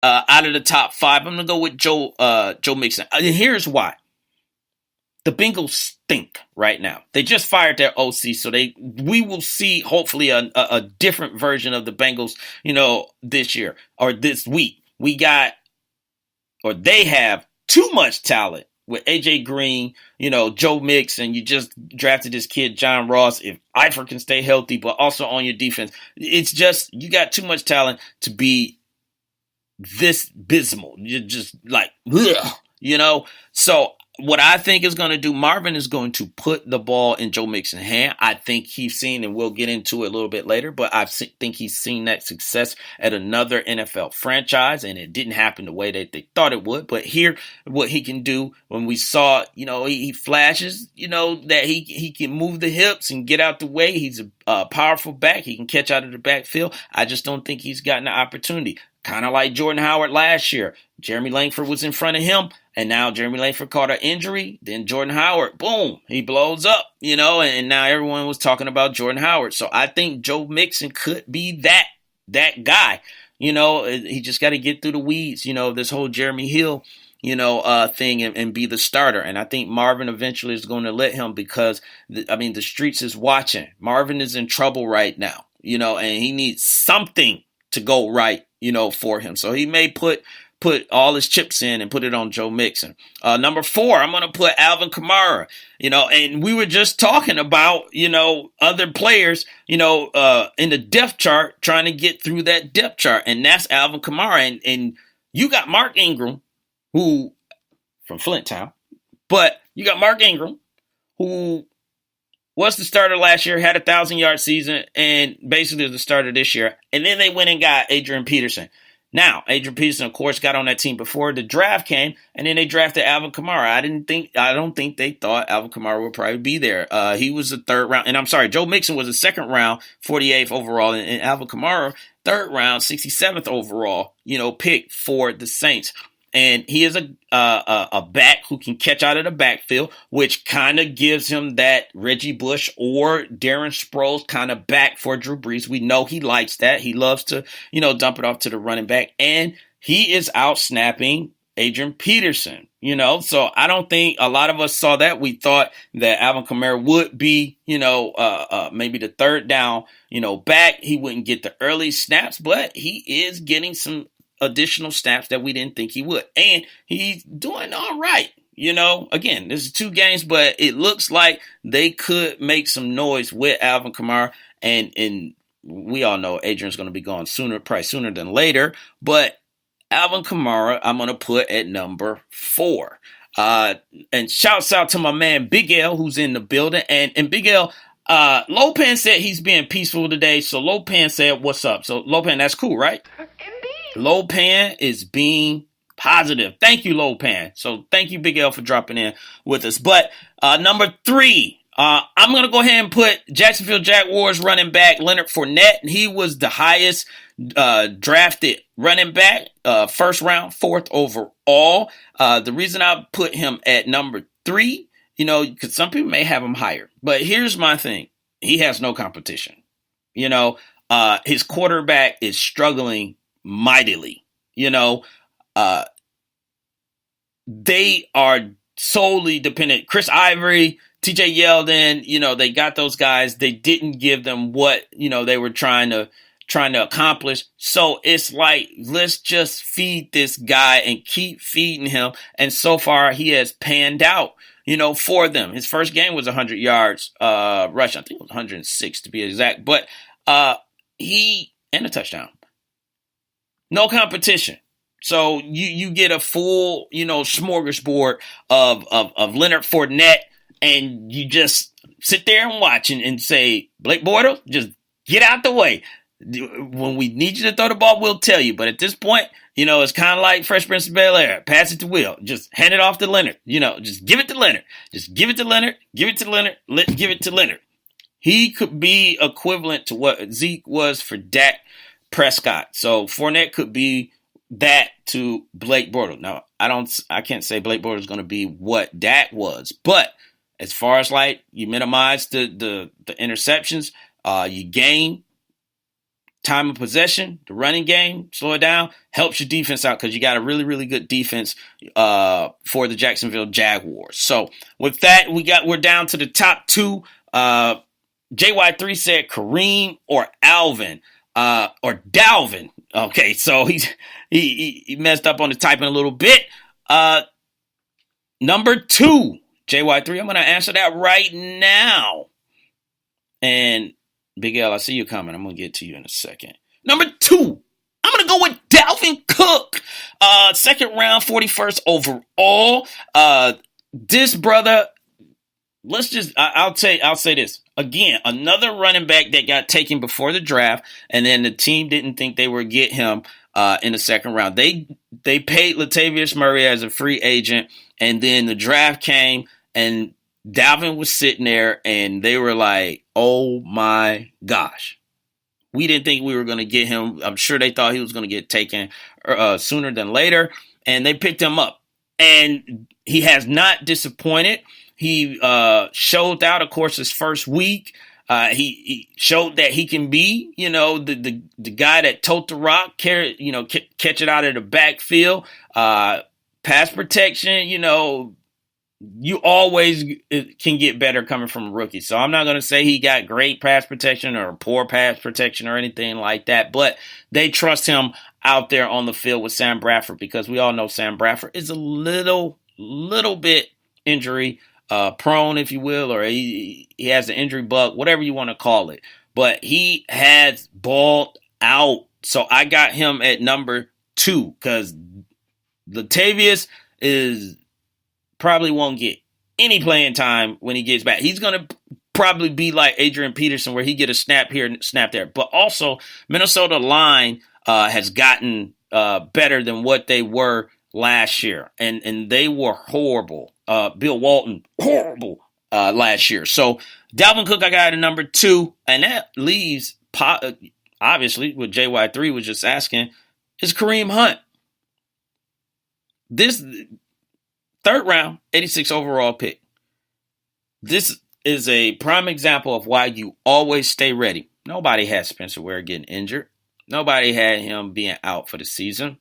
out of the top five, I'm gonna go with Joe Mixon. And here's why: the Bengals stink right now. They just fired their OC, so we will see hopefully a different version of the Bengals, this year or this week. They have too much talent with AJ Green, Joe Mixon. You just drafted this kid, John Ross. If Eifert can stay healthy, but also on your defense, it's just you got too much talent to be this abysmal. You're just like, ugh. So what I think is going to do, Marvin is going to put the ball in Joe Mixon's hand. I think he's seen, and we'll get into it a little bit later, but think he's seen that success at another NFL franchise, and it didn't happen the way that they thought it would. But here, what he can do when we saw, he flashes, that he can move the hips and get out the way. He's a powerful back. He can catch out of the backfield. I just don't think he's gotten the opportunity. Kind of like Jordan Howard last year. Jeremy Langford was in front of him, and now Jeremy Langford caught an injury. Then Jordan Howard, boom, he blows up, and now everyone was talking about Jordan Howard. So I think Joe Mixon could be that guy. He just got to get through the weeds, this whole Jeremy Hill, thing and be the starter. And I think Marvin eventually is going to let him because, the streets is watching. Marvin is in trouble right now, and he needs something to go right, for him. So he may put all his chips in and put it on Joe Mixon. Number 4, I'm going to put Alvin Kamara, and we were just talking about, other players, in the depth chart, trying to get through that depth chart. And that's Alvin Kamara. And you got Mark Ingram, who from Flint Town, but you got Mark Ingram, who was the starter last year, had a 1,000-yard season, and basically the starter this year. And then they went and got Adrian Peterson. Now, Adrian Peterson, of course, got on that team before the draft came, and then they drafted Alvin Kamara. I don't think they thought Alvin Kamara would probably be there. He was the third round, and I'm sorry, Joe Mixon was the second round, 48th overall, and Alvin Kamara, third round, 67th overall, pick for the Saints. And he is a back who can catch out of the backfield, which kind of gives him that Reggie Bush or Darren Sproles kind of back for Drew Brees. We know he likes that. He loves to, dump it off to the running back. And he is out snapping Adrian Peterson, So I don't think a lot of us saw that. We thought that Alvin Kamara would be, maybe the third down, back. He wouldn't get the early snaps, but he is getting some additional snaps that we didn't think he would. And he's doing all right. Again, this is 2 games, but it looks like they could make some noise with Alvin Kamara. And we all know Adrian's going to be gone probably sooner than later. But Alvin Kamara, I'm going to put at number 4. And shouts out to my man Big L, who's in the building. And Big L, Lopan said he's being peaceful today. So Lopan said, what's up? So Lopan, that's cool, right? Lopan is being positive. Thank you, Lopan. So thank you, Big L, for dropping in with us. But number 3, I'm going to go ahead and put Jacksonville Jaguars running back Leonard Fournette. He was the highest drafted running back, first round, 4th overall. The reason I put him at number 3, because some people may have him higher. But here's my thing. He has no competition. His quarterback is struggling mightily. They are solely dependent. Chris Ivory, TJ Yeldon, they got those guys. They didn't give them what, they were trying to accomplish. So it's like, let's just feed this guy and keep feeding him. And so far he has panned out, for them. His first game was 100 yards rush. I think it was 106 to be exact, but he and a touchdown. No competition. So you get a full, smorgasbord of Leonard Fournette, and you just sit there and watch and say, Blake Bortles, just get out the way. When we need you to throw the ball, we'll tell you. But at this point, it's kind of like Fresh Prince of Bel-Air. Pass it to Will. Just hand it off to Leonard. Just give it to Leonard. Just give it to Leonard. Give it to Leonard. Give it to Leonard. He could be equivalent to what Zeke was for Dak Prescott. So Fournette could be that to Blake Bortles. Now, I can't say Blake Bortles is going to be what Dak was, but as far as like you minimize the interceptions, you gain time of possession, the running game, slow it down, helps your defense out because you got a really, really good defense for the Jacksonville Jaguars. So with that, we're down to the top two. JY3 said Kareem or Alvin or Dalvin. Okay, so he messed up on the typing a little bit. Number two, JY3, I'm going to answer that right now. And Big L, I see you coming. I'm going to get to you in a second. Number two, I'm going to go with Dalvin Cook. Second round, 41st overall. This brother, I'll say this. Again, another running back that got taken before the draft, and then the team didn't think they would get him in the second round. They paid Latavius Murray as a free agent, and then the draft came, and Dalvin was sitting there, and they were like, oh my gosh. We didn't think we were going to get him. I'm sure they thought he was going to get taken sooner than later, and they picked him up. And he has not disappointed. He showed out, of course, his first week. He showed that he can be, the guy that tote the rock, catch it out of the backfield, pass protection. You always can get better coming from a rookie. So I'm not going to say he got great pass protection or poor pass protection or anything like that, but they trust him out there on the field with Sam Bradford because we all know Sam Bradford is a little bit injury prone, if you will, or he has an injury bug, whatever you want to call it. But he has balled out. So I got him at number two because Latavius probably won't get any playing time when he gets back. He's going to probably be like Adrian Peterson where he get a snap here and snap there. But also Minnesota line has gotten better than what they were last year. And they were horrible. Bill Walton, horrible last year. So Dalvin Cook, I got at number two. And that leaves, obviously, what JY3 was just asking, is Kareem Hunt. This third round, 86 overall pick. This is a prime example of why you always stay ready. Nobody had Spencer Ware getting injured. Nobody had him being out for the season.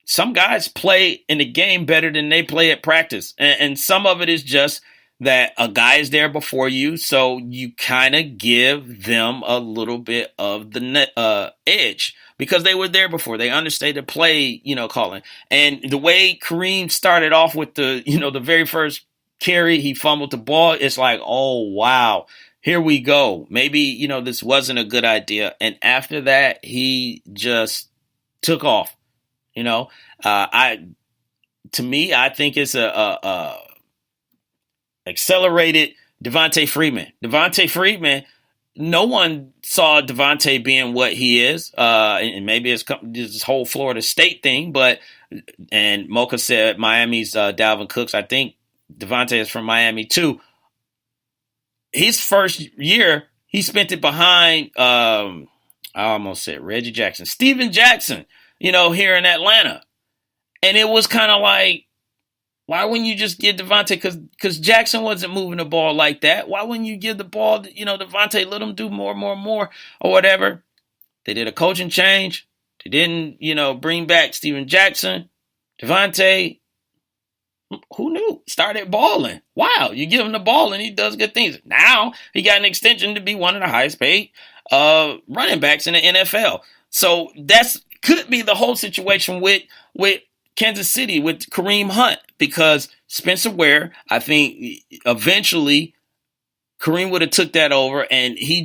Some guys play in the game better than they play at practice. And some of it is just that a guy is there before you, so you kind of give them a little bit of the edge because they were there before. They understand the play, calling. And the way Kareem started off with the very first carry, he fumbled the ball. It's like, oh, wow, here we go. Maybe, this wasn't a good idea. And after that, he just took off. I think it's a accelerated Devontae Freeman. Devontae Freeman, no one saw Devontae being what he is. And maybe it's this whole Florida State thing, and Mocha said Miami's Dalvin Cooks. I think Devontae is from Miami too. His first year, he spent it behind, I almost said Reggie Jackson, Steven Jackson, here in Atlanta. And it was kind of like, why wouldn't you just give Devontae? Because Jackson wasn't moving the ball like that. Why wouldn't you give the ball, Devontae, let him do more, or whatever? They did a coaching change. They didn't, bring back Steven Jackson. Devontae, who knew? Started balling. Wow, you give him the ball and he does good things. Now he got an extension to be one of the highest paid running backs in the NFL. So could be the whole situation with Kansas City with Kareem Hunt because Spencer Ware, I think eventually Kareem would have took that over and he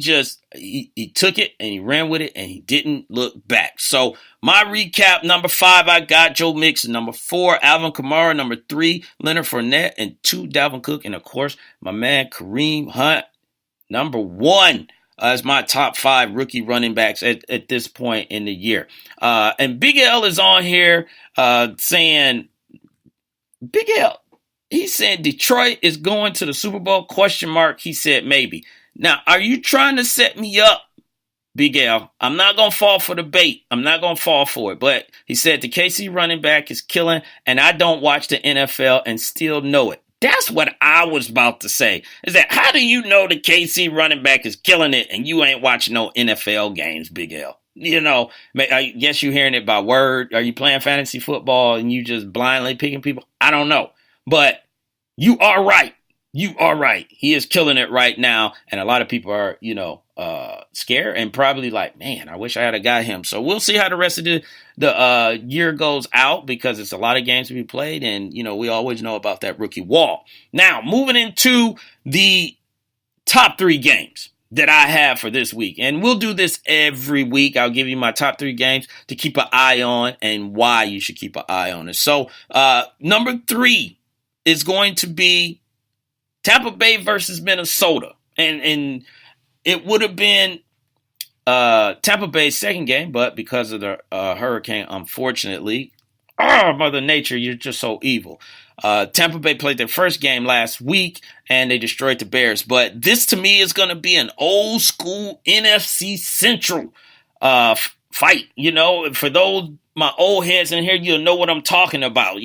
took it and he ran with it and he didn't look back. So my recap, number 5, I got Joe Mixon. Number 4, Alvin Kamara. Number 3, Leonard Fournette. And 2, Dalvin Cook. And of course, my man Kareem Hunt. Number 1 is my top 5 rookie running backs at this point in the year. And Big L is on here saying, Big L, he said Detroit is going to the Super Bowl, ? He said maybe. Now, are you trying to set me up, Big L? I'm not going to fall for the bait. I'm not going to fall for it. But he said the KC running back is killing, and I don't watch the NFL and still know it. That's what I was about to say. Is that how do you know the KC running back is killing it and you ain't watching no NFL games, Big L? I guess you're hearing it by word. Are you playing fantasy football and you just blindly picking people? I don't know. But you are right. You are right. He is killing it right now. And a lot of people are, scared and probably like, man, I wish I had got him. So we'll see how the rest of the year goes out because it's a lot of games to be played. And, we always know about that rookie wall. Now, moving into the top 3 games that I have for this week. And we'll do this every week. I'll give you my top 3 games to keep an eye on and why you should keep an eye on it. So, number 3 is going to be Tampa Bay versus Minnesota. And it would have been Tampa Bay's second game, but because of the hurricane, unfortunately, Mother Nature, you're just so evil. Tampa Bay played their first game last week, and they destroyed the Bears. But this, to me, is going to be an old-school NFC Central fight. For those my old heads in here, you'll know what I'm talking about.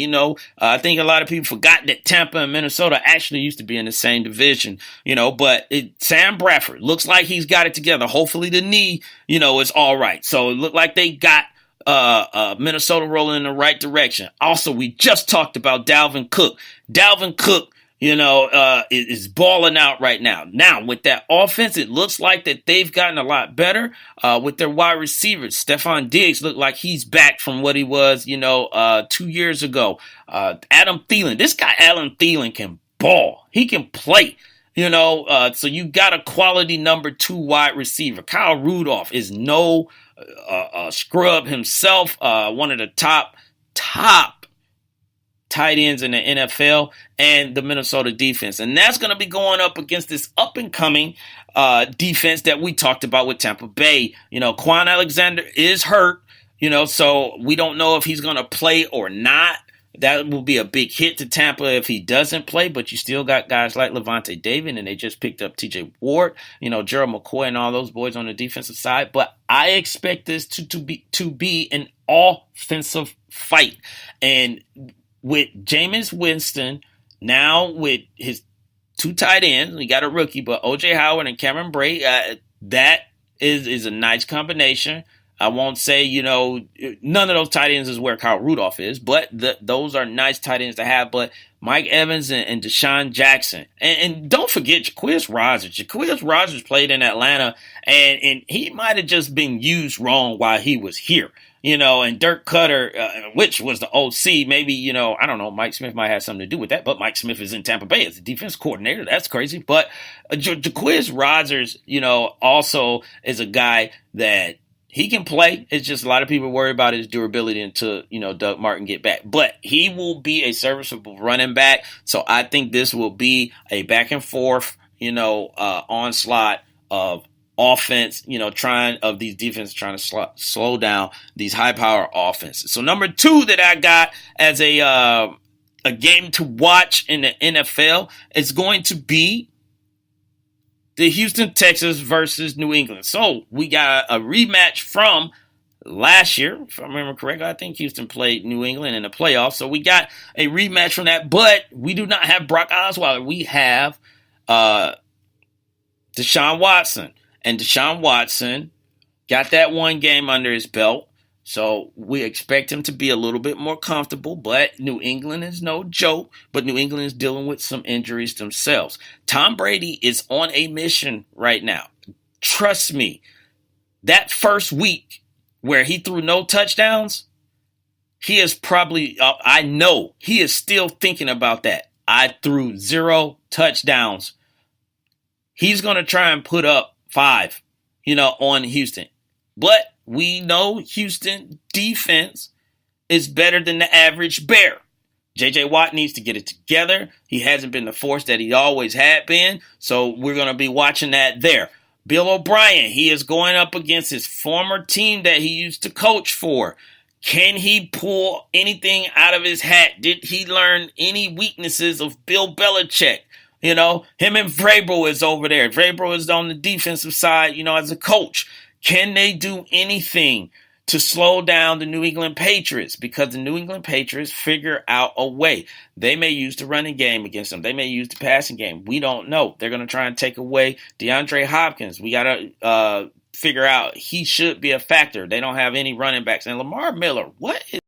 I think a lot of people forgot that Tampa and Minnesota actually used to be in the same division, but Sam Bradford looks like he's got it together. Hopefully the knee, is all right. So it looked like they got Minnesota rolling in the right direction. Also, we just talked about Dalvin Cook. Dalvin Cook, is balling out right now. Now, with that offense, it looks like that they've gotten a lot better with their wide receivers. Stephon Diggs looked like he's back from what he was, 2 years ago. Adam Thielen, this guy Adam Thielen can ball. He can play. So you got a quality number 2 wide receiver. Kyle Rudolph is no scrub himself. One of the top tight ends in the NFL, and the Minnesota defense. And that's going to be going up against this up-and-coming defense that we talked about with Tampa Bay. Quan Alexander is hurt, so we don't know if he's going to play or not. That will be a big hit to Tampa if he doesn't play, but you still got guys like Levante David, and they just picked up TJ Ward, Gerald McCoy and all those boys on the defensive side. But I expect this to be an offensive fight. And with Jameis Winston, now with his 2 tight ends, we got a rookie, but O.J. Howard and Cameron Brate, that is a nice combination. I won't say, none of those tight ends is where Kyle Rudolph is, but those are nice tight ends to have. But Mike Evans and Deshaun Jackson. And don't forget Jaquiz Rogers. Jaquiz Rogers played in Atlanta, and he might have just been used wrong while he was here. And Dirk Cutter, which was the OC, maybe, I don't know, Mike Smith might have something to do with that, but Mike Smith is in Tampa Bay as the defense coordinator. That's crazy. But Jaquiz Rogers, also is a guy that he can play. It's just a lot of people worry about his durability until, Doug Martin get back. But he will be a serviceable running back. So I think this will be a back and forth, onslaught of offense, these defenses trying to slow down these high power offenses. So number 2 that I got as a game to watch in the NFL is going to be the Houston Texans versus New England. So we got a rematch from last year, if I remember correctly. I think Houston played New England in the playoffs. So we got a rematch from that, but we do not have Brock Osweiler. We have Deshaun Watson. And Deshaun Watson got that 1 game under his belt. So we expect him to be a little bit more comfortable, but New England is no joke, but New England is dealing with some injuries themselves. Tom Brady is on a mission right now. Trust me, that first week where he threw no touchdowns, he is probably, I know he is still thinking about that. I threw 0 touchdowns. He's going to try and put up 5, on Houston. But we know Houston defense is better than the average Bear. J.J. Watt needs to get it together. He hasn't been the force that he always had been. So we're going to be watching that there. Bill O'Brien, he is going up against his former team that he used to coach for. Can he pull anything out of his hat? Did he learn any weaknesses of Bill Belichick? Him and Vrabel is over there. Vrabel is on the defensive side, as a coach. Can they do anything to slow down the New England Patriots, because the New England Patriots figure out a way. They may use the running game against them. They may use the passing game. We don't know. They're going to try and take away DeAndre Hopkins. We got to figure out he should be a factor. They don't have any running backs. And Lamar Miller, what is